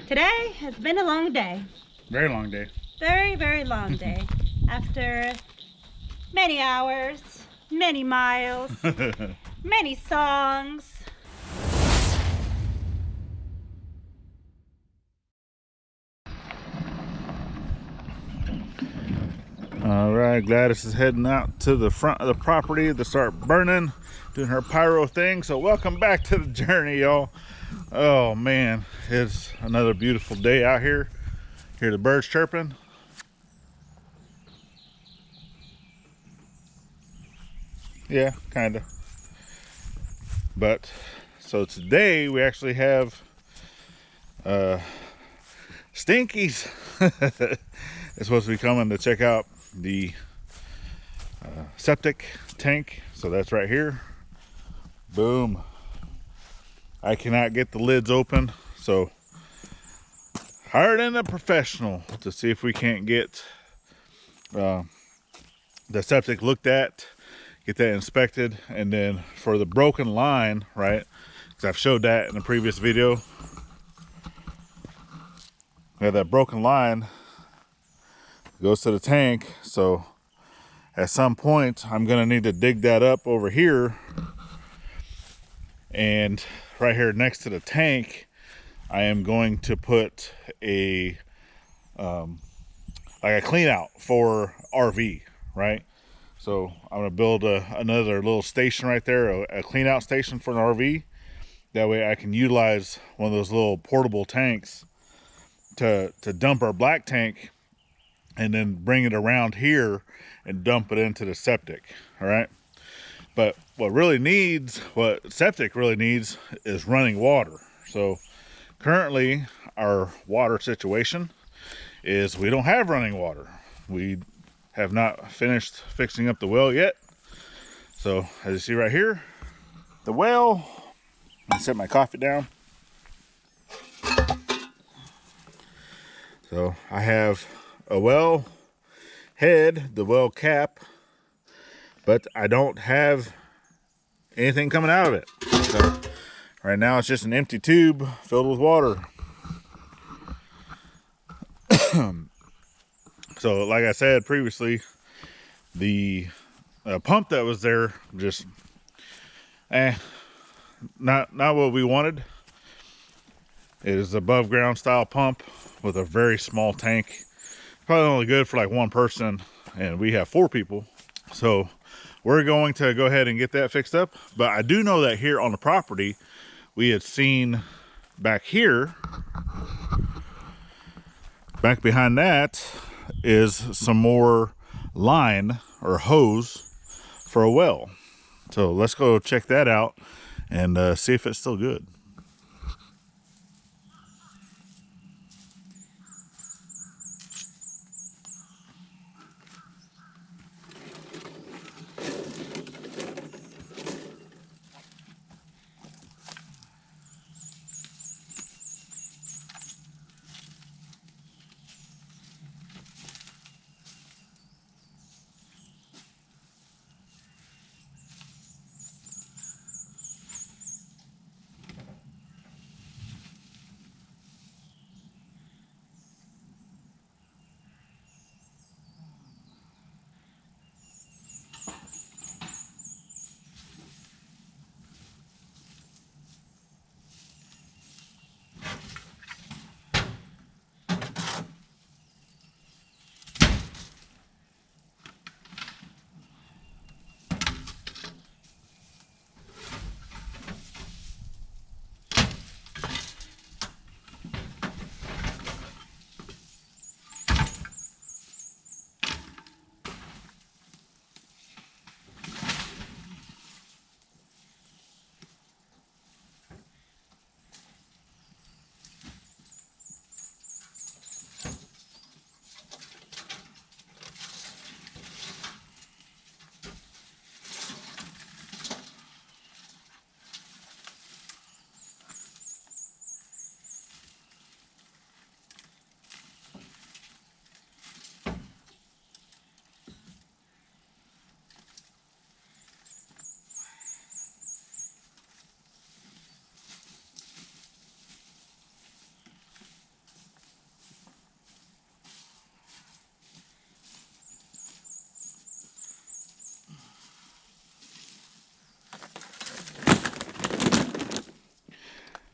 Today has been a long day. Very long day. Very, very long day. After many hours, many miles, many songs. All right, Gladys is heading out to the front of the property to start burning, doing her pyro thing. So welcome back to the journey, y'all. Oh man, it's another beautiful day out here. Hear the birds chirping. Yeah, kind of. But so today we actually have Stinkies. It's supposed to be coming to check out the septic tank. So that's right here. Boom. I cannot get the lids open, so hired in a professional to see if we can't get the septic looked at, get that inspected, and then for the broken line, right, because I've showed that in the previous video, we have that broken line goes to the tank. So at some point I'm gonna need to dig that up over here, and right here next to the tank I am going to put a like a clean out for RV, right? So I'm gonna build another little station right there, a clean out station for an RV. That way I can utilize one of those little portable tanks to dump our black tank, and then bring it around here and dump it into the septic. All right. But what septic really needs is running water. So currently our water situation is we don't have running water. We have not finished fixing up the well yet. So as you see right here, the well, I'm gonna set my coffee down. So I have a well head, the well cap, but I don't have anything coming out of it. So right now it's just an empty tube filled with water. So like I said previously, the pump that was there just not what we wanted. It is above ground style pump with a very small tank. Probably only good for like one person, and we have 4 people. So we're going to go ahead and get that fixed up. But I do know that here on the property, we had seen back here, back behind that is some more line or hose for a well. So let's go check that out and see if it's still good.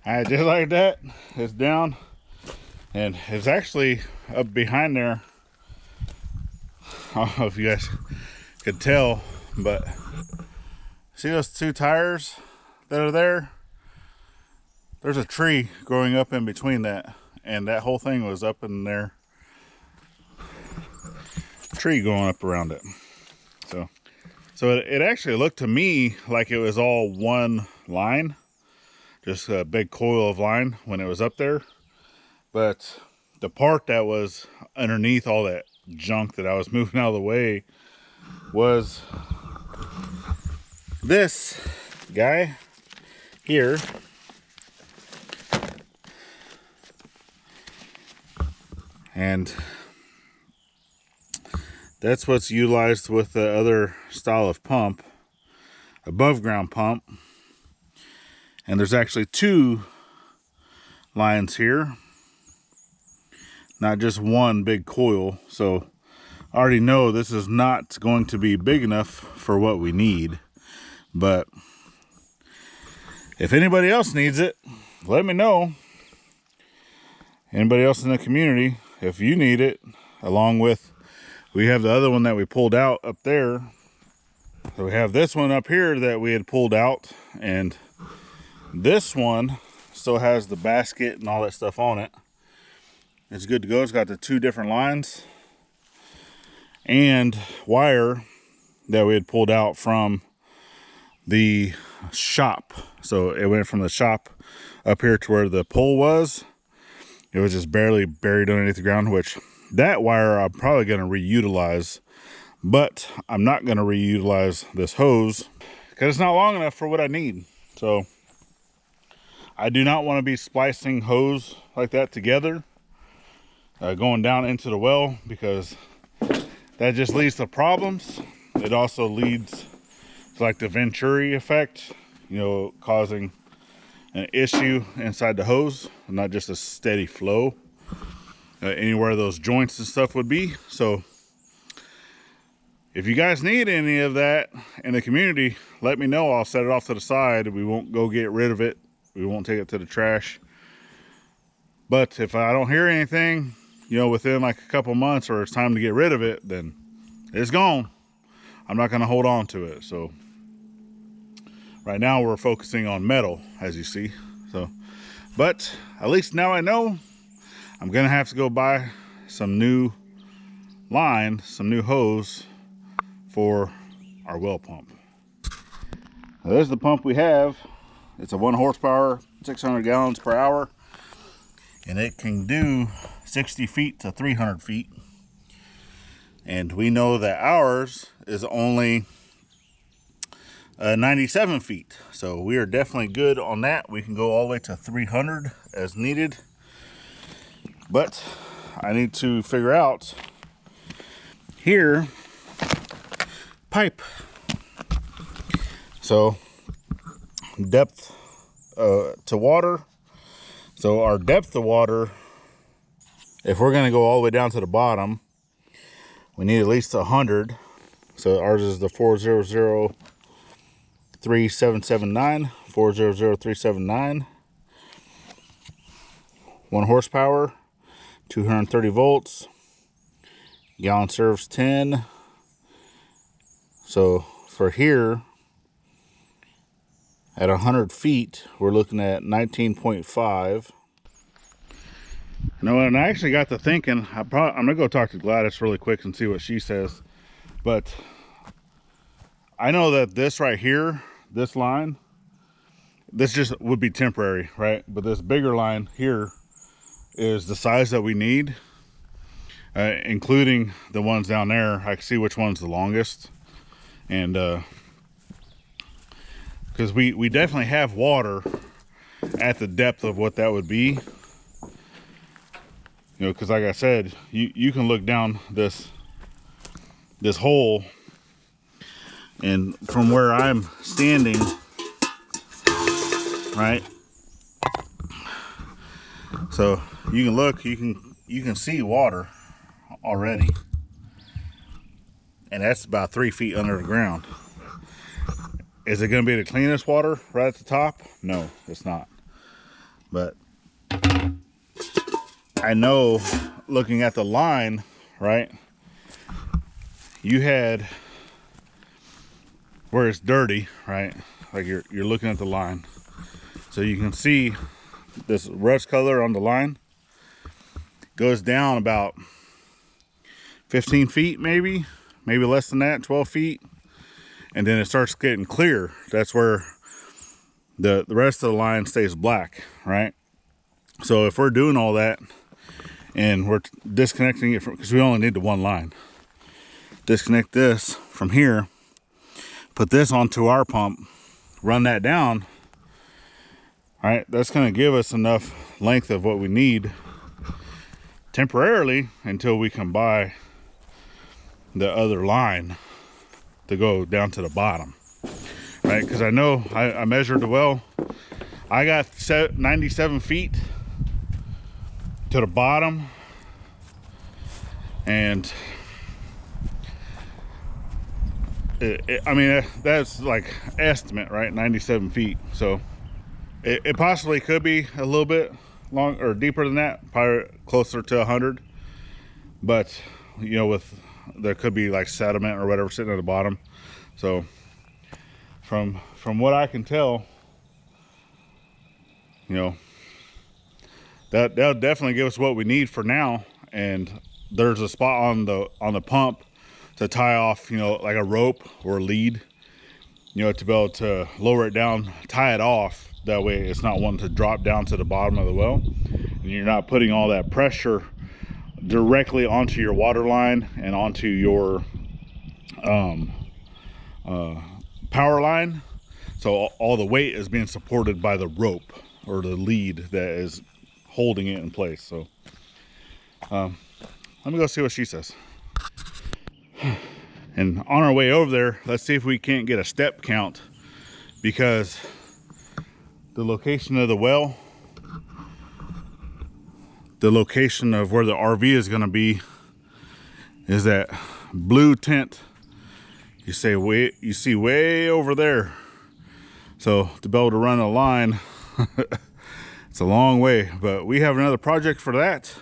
Alright, just like that, it's down. And it's actually up behind there. I don't know if you guys could tell, but see those two tires that are there? There's a tree growing up in between that, and that whole thing was up in there. Tree going up around it. So it actually looked to me like it was all one line, just a big coil of line when it was up there. But the part that was underneath all that junk that I was moving out of the way was this guy here. And that's what's utilized with the other style of pump, above ground pump. And there's actually two lines here, not just one big coil. So I already know this is not going to be big enough for what we need. But if anybody else needs it, let me know. Anybody else in the community, if you need it, along with, we have the other one that we pulled out up there. So we have this one up here that we had pulled out, and this one still has the basket and all that stuff on it. It's good to go. It's got the two different lines and wire that we had pulled out from the shop. So it went from the shop up here to where the pole was. It was just barely buried underneath the ground, which that wire I'm probably going to reutilize, but I'm not going to reutilize this hose because it's not long enough for what I need. So I do not want to be splicing hose like that together, going down into the well, because that just leads to problems. It also leads to like the Venturi effect, you know, causing an issue inside the hose, not just a steady flow anywhere those joints and stuff would be. So if you guys need any of that in the community, let me know. I'll set it off to the side. We won't go get rid of it. We won't take it to the trash. But if I don't hear anything, you know, within like a couple months, or it's time to get rid of it, then it's gone. I'm not going to hold on to it. So right now we're focusing on metal, as you see. So, but at least now I know I'm going to have to go buy some new line, some new hose for our well pump. Now, there's the pump we have. It's a 1 horsepower, 600 gallons per hour, and it can do 60 feet to 300 feet. And we know that ours is only 97 feet. So we are definitely good on that. We can go all the way to 300 as needed. But I need to figure out here, pipe. So depth to water. So our depth of water, if we're going to go all the way down to the bottom, we need at least 100. So ours is the 4003779, 4003779. 1 horsepower, 230 volts, gallon serves 10. So for here, at 100 feet, we're looking at 19.5. You know, and I actually got to thinking, I'm going to go talk to Gladys really quick and see what she says. But I know that this right here, this line, this just would be temporary, right? But this bigger line here is the size that we need, including the ones down there. I can see which one's the longest. And because we definitely have water at the depth of what that would be. You know, because like I said, you can look down this hole, and from where I'm standing, right? So you can look, you can see water already, and that's about 3 feet under the ground. Is it going to be the cleanest water right at the top? No, it's not. but I know looking at the line, right? You had where it's dirty, right? Like you're looking at the line. So you can see this rust color on the line goes down about 15 feet, maybe less than that, 12 feet. And then it starts getting clear. That's where the rest of the line stays black, right? So if we're doing all that and we're disconnecting it from, because we only need the one line, disconnect this from here, put this onto our pump, run that down, right? That's going to give us enough length of what we need temporarily until we can buy the other line to go down to the bottom, right? Because I know I measured the well. I got 97 feet to the bottom, and I mean, that's like estimate, right? 97 feet. So it possibly could be a little bit long or deeper than that, probably closer to 100. But you know, there could be like sediment or whatever sitting at the bottom. So from what I can tell, you know, that'll definitely give us what we need for now. And there's a spot on the pump to tie off, you know, like a rope or a lead, you know, to be able to lower it down, tie it off. That way it's not wanting to drop down to the bottom of the well, and you're not putting all that pressure directly onto your water line and onto your power line. So all the weight is being supported by the rope or the lead that is holding it in place. So let me go see what she says. And on our way over there, let's see if we can't get a step count, because the location of the well, the location of where the RV is going to be, is that blue tint you see way over there. So to be able to run a line, it's a long way, but we have another project for that.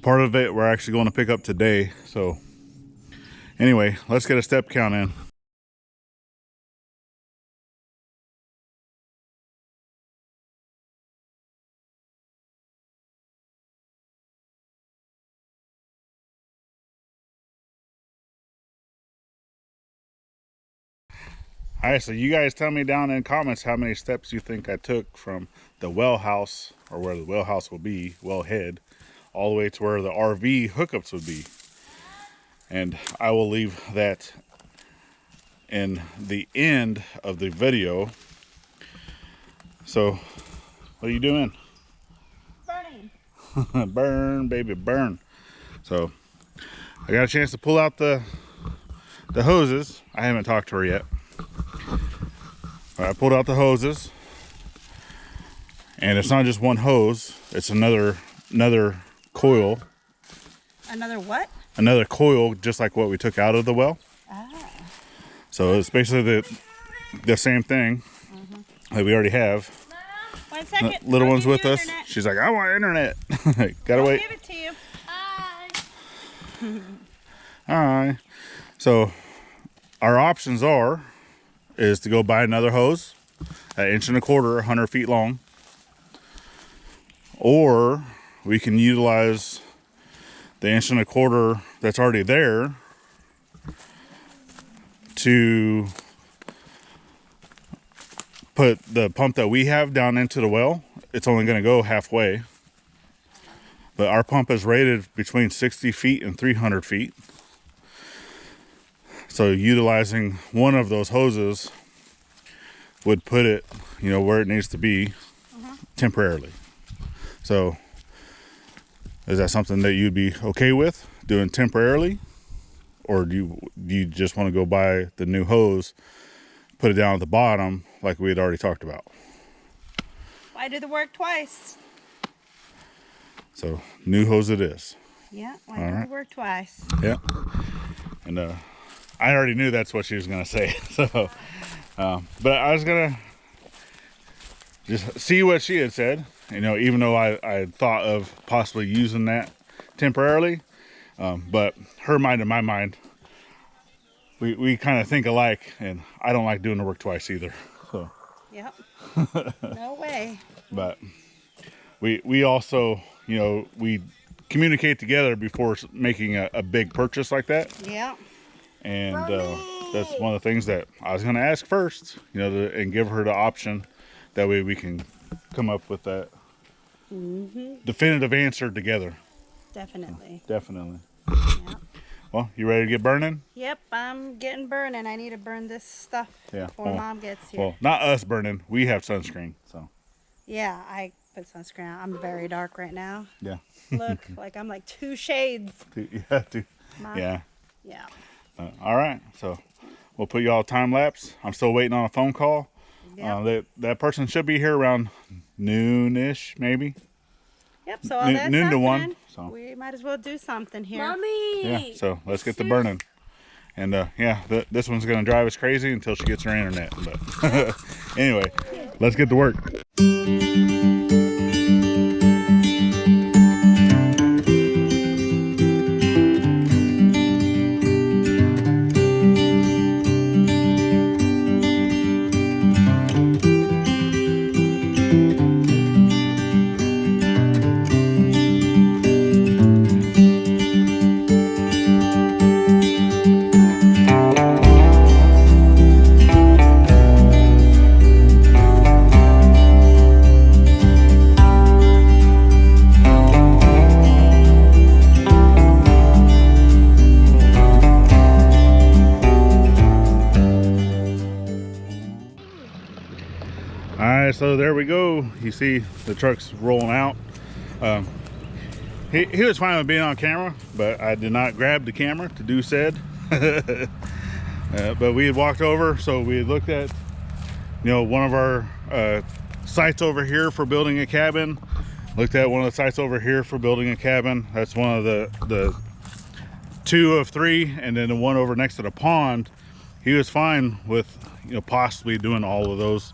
Part of it we're actually going to pick up today. So anyway, let's get a step count in. All right, so you guys tell me down in the comments how many steps you think I took from the well house, or where the well house will be, well head, all the way to where the RV hookups would be. And I will leave that in the end of the video. So, what are you doing? Burning. Burn, baby, burn. So, I got a chance to pull out the hoses. I haven't talked to her yet. I pulled out the hoses, and it's not just one hose, it's another coil. Another what? Another coil, just like what we took out of the well. Ah. So it's basically the same thing that we already have. 1 second. The little I'll one's give with you us. internet. She's like, I want internet. Gotta I'll wait. give it to you. Alright. So our options is to go buy another hose, 1.25 inches, 100 feet long, or we can utilize the 1.25 inches that's already there to put the pump that we have down into the well. It's only going to go halfway, but our pump is rated between 60 feet and 300 feet. So utilizing one of those hoses would put it, you know, where it needs to be temporarily. So is that something that you'd be okay with doing temporarily? Or do you just want to go buy the new hose, put it down at the bottom like we had already talked about? Why do the work twice? So new hose it is. Yeah, why do the work twice? Yeah. And I already knew that's what she was going to say. So, but I was going to just see what she had said. You know, even though I had thought of possibly using that temporarily, but her mind and my mind, we kind of think alike, and I don't like doing the work twice either. So. Yep. No way. But we also, you know, we communicate together before making a big purchase like that. Yeah. And that's one of the things that I was going to ask first, you know, and give her the option. That way we can come up with that definitive answer together. Definitely. Definitely. Yep. Well, you ready to get burning? Yep, I'm getting burning. I need to burn this stuff before Mom gets here. Well, not us burning. We have sunscreen, so. Yeah, I put sunscreen on. I'm very dark right now. Yeah. Look, like I'm like 2 shades. Yeah. Yeah. All right, so we'll put you all time lapse. I'm still waiting on a phone call. Yep. That person should be here around noon-ish, maybe. Yep, so all that's noon to happening, 1. So we might as well do something here. Mommy! yeah, so let's get the burning. And yeah, this one's gonna drive us crazy until she gets her internet. But anyway, let's get to work. Alright, so there we go. You see the truck's rolling out. He was fine with being on camera, but I did not grab the camera to do said. But we had walked over, so we had looked at, you know, one of our sites over here for building a cabin. Looked at one of the sites over here for building a cabin. That's one of the 2 of 3, and then the one over next to the pond. He was fine with, you know, possibly doing all of those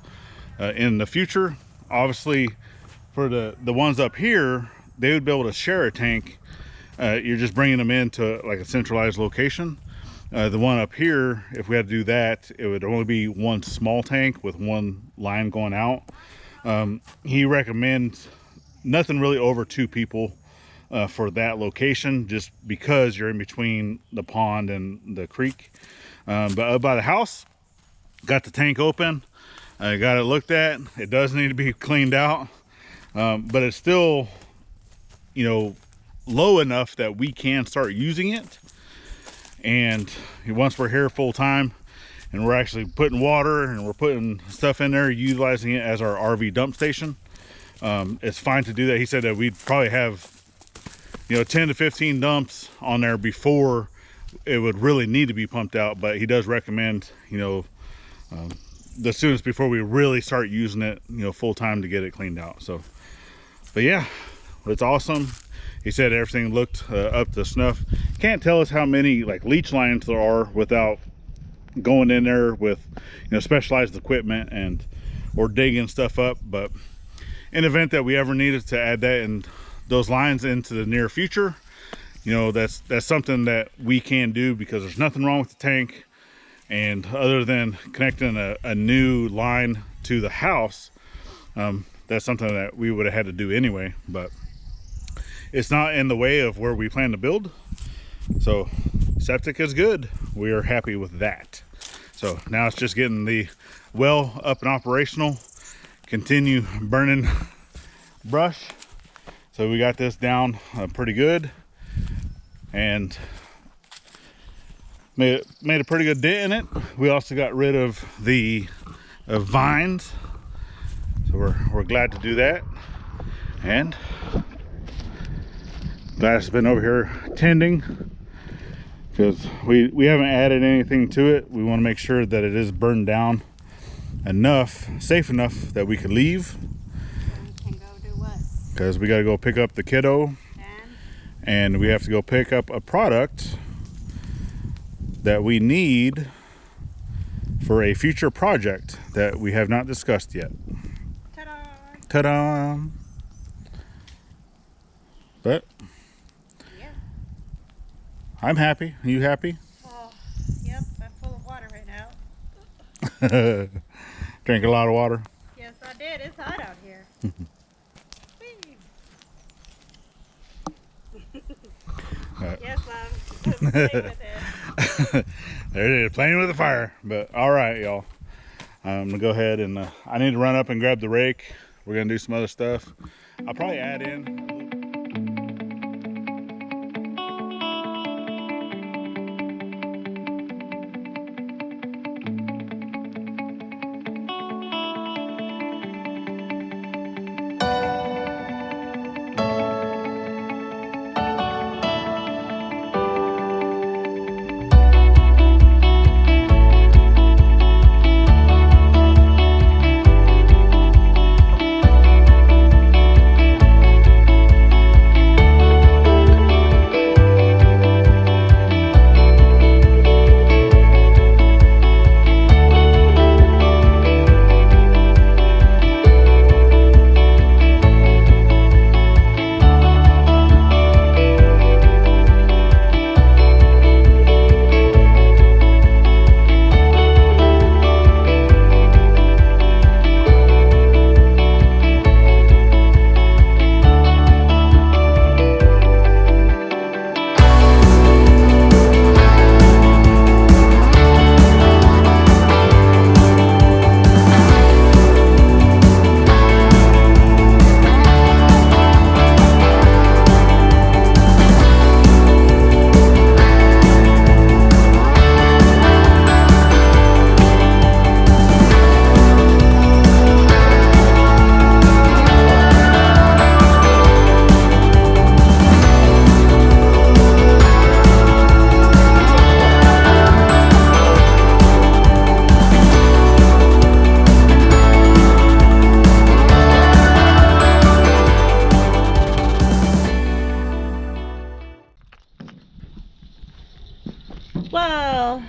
in the future. Obviously, for the ones up here, they would be able to share a tank. You're just bringing them into like a centralized location. The one up here, if we had to do that, it would only be one small tank with one line going out. He recommends nothing really over 2 people for that location, just because you're in between the pond and the creek. But up by the house, got the tank open. I got it looked at. It does need to be cleaned out, but it's still, you know, low enough that we can start using it. And once we're here full time and we're actually putting water and we're putting stuff in there, utilizing it as our RV dump station, it's fine to do that. He said that we'd probably have, you know, 10 to 15 dumps on there before it would really need to be pumped out. But he does recommend, you know, the students before we really start using it, you know, full time, to get it cleaned out. So, but yeah, it's awesome. He said everything looked up to snuff. Can't tell us how many like leach lines there are without going in there with, you know, specialized equipment and or digging stuff up. But in the event that we ever needed to add that and those lines into the near future, you know, that's something that we can do, because there's nothing wrong with the tank. And other than connecting a new line to the house, that's something that we would have had to do anyway. But it's not in the way of where we plan to build. So septic is good. We are happy with that. So now it's just getting the well up and operational, continue burning brush. So we got this down pretty good, and made a pretty good dent in it. We also got rid of the vines, so we're glad to do that. And Glass has been over here tending, because we haven't added anything to it. We want to make sure that it is burned down enough, safe enough that we could leave. We can go do what? Because we got to go pick up the kiddo, and we have to go pick up a product that we need for a future project that we have not discussed yet. Ta-da! Ta-da! But Yeah. I'm happy. Are you happy? Oh, yep. I'm full of water right now. Drink a lot of water. Yes, I did. It's hot out here. Yes, Mom. Play with it. There it is, playing with the fire. But all right, y'all. I'm gonna go ahead and I need to run up and grab the rake. We're gonna do some other stuff. I'll probably add in. Well,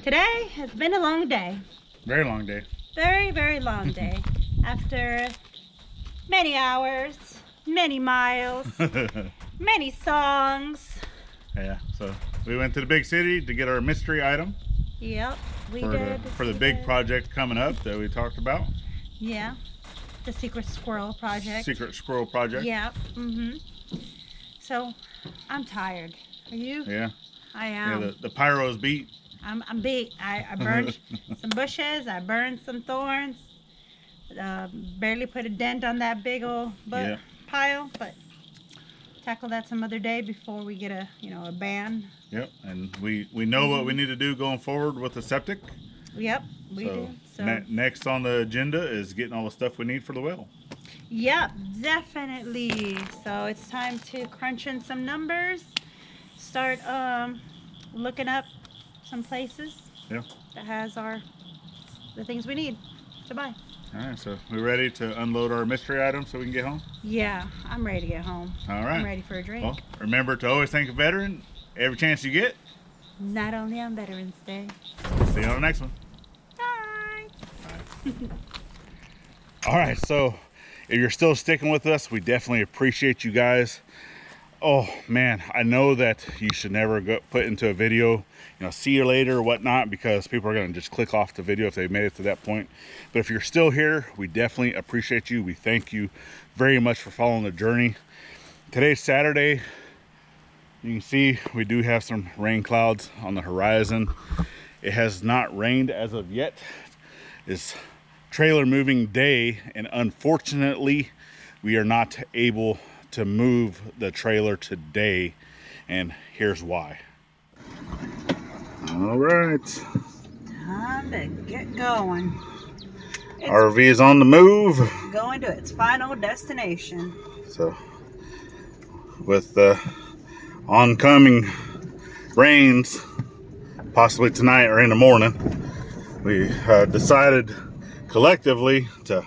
today has been a long day. Very long day. Very, very long day. After many hours, many miles, many songs. Yeah, so we went to the big city to get our mystery item. Yep, we for did. For the big project coming up that we talked about. Yeah, the secret squirrel project. Secret squirrel project. Yeah. So, I'm tired. Are you? Yeah. I am. Yeah, the pyro's beat. I'm beat. I burned some bushes. I burned some thorns. Barely put a dent on that big old pile, but tackle that some other day before we get a ban. Yep, and we know what we need to do going forward with the septic. Yep, we do. So next on the agenda is getting all the stuff we need for the well. Yep, definitely. So it's time to crunch in some numbers. Start looking up some places that has the things we need to buy. All right, so we ready to unload our mystery items so we can get home? Yeah, I'm ready to get home. All right. I'm ready for a drink. Well, remember to always thank a veteran every chance you get. Not only on Veterans Day. See you on the next one. Bye. Bye. All right, so if you're still sticking with us, we definitely appreciate you guys. Oh man, I know that you should never put into a video, see you later or whatnot, because people are going to just click off the video if they've made it to that point. But if you're still here, we definitely appreciate you. We thank you very much for following the journey. Today's Saturday. You can see we do have some rain clouds on the horizon. It has not rained as of yet. It's trailer moving day, and unfortunately we are not able to move the trailer today, and here's why. All right, time to get going. RV is on the move, going to its final destination. So with the oncoming rains possibly tonight or in the morning, we decided collectively to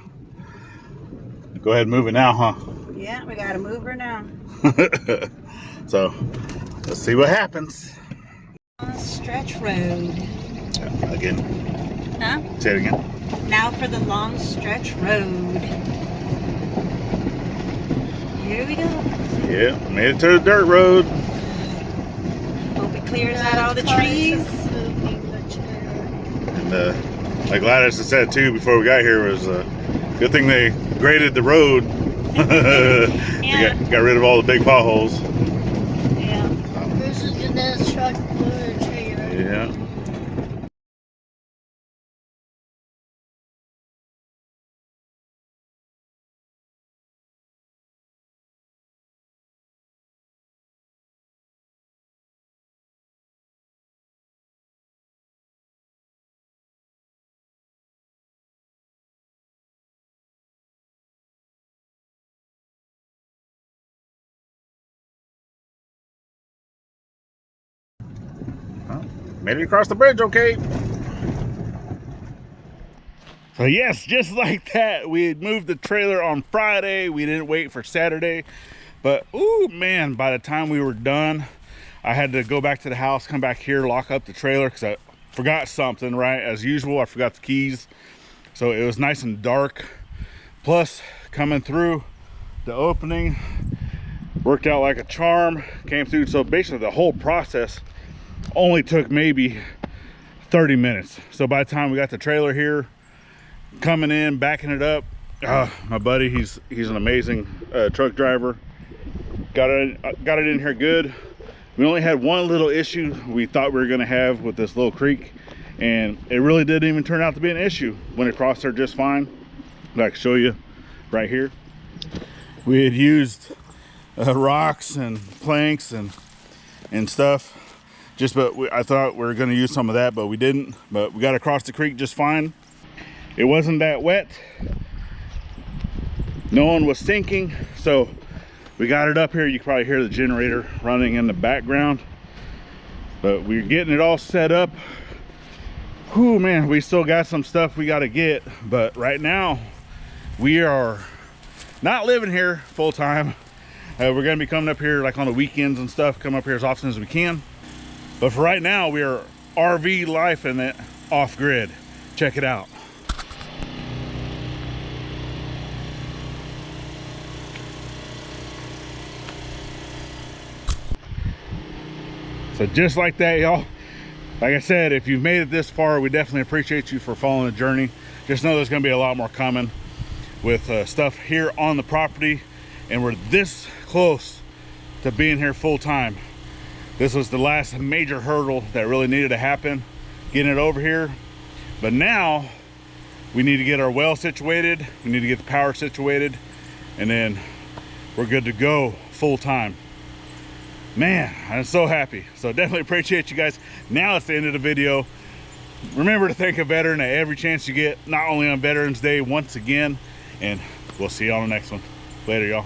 go ahead and move it now, huh? Yeah, we gotta move her now. So let's see what happens. Stretch road. Again, Huh? Say it again. Now for the long stretch road. Here we go. Yeah, made it to the dirt road. Hope it clears out all the trees. And like Gladys had said too before we got here, was good thing they graded the road. Yeah. got rid of all the big potholes. Yeah. This is gonna truck loader trailer. Yeah. Well, made it across the bridge, okay. So yes, just like that, we had moved the trailer on Friday. We didn't wait for Saturday, but ooh man, by the time we were done, I had to go back to the house, come back here, lock up the trailer because I forgot something, right? As usual, I forgot the keys. So it was nice and dark. Plus, coming through the opening worked out like a charm, came through. So basically the whole process only took maybe 30 minutes. So by the time we got the trailer here, coming in, backing it up, my buddy, he's an amazing truck driver. Got it in here good. We only had one little issue we thought we were gonna have with this little creek, and it really didn't even turn out to be an issue. Went across there just fine. I can show you right here. We had used rocks and planks and stuff, but I thought we were gonna use some of that, but we didn't. But we got across the creek just fine. It wasn't that wet. No one was sinking, so we got it up here. You can probably hear the generator running in the background, but we're getting it all set up. Whew, man, we still got some stuff we got to get, but right now we are not living here full time. We're going to be coming up here like on the weekends and stuff, come up here as often as we can. But for right now, we are RV life in it off grid. Check it out. So just like that, y'all, like I said, if you've made it this far, we definitely appreciate you for following the journey. Just know there's going to be a lot more coming with stuff here on the property, and we're this close to being here full time. This was the last major hurdle that really needed to happen, getting it over here. But now we need to get our well situated, we need to get the power situated, and then we're good to go full time. Man, I'm so happy. So definitely appreciate you guys. Now it's the end of the video. Remember to thank a veteran at every chance you get, not only on Veterans Day once again, and we'll see you on the next one. Later, y'all.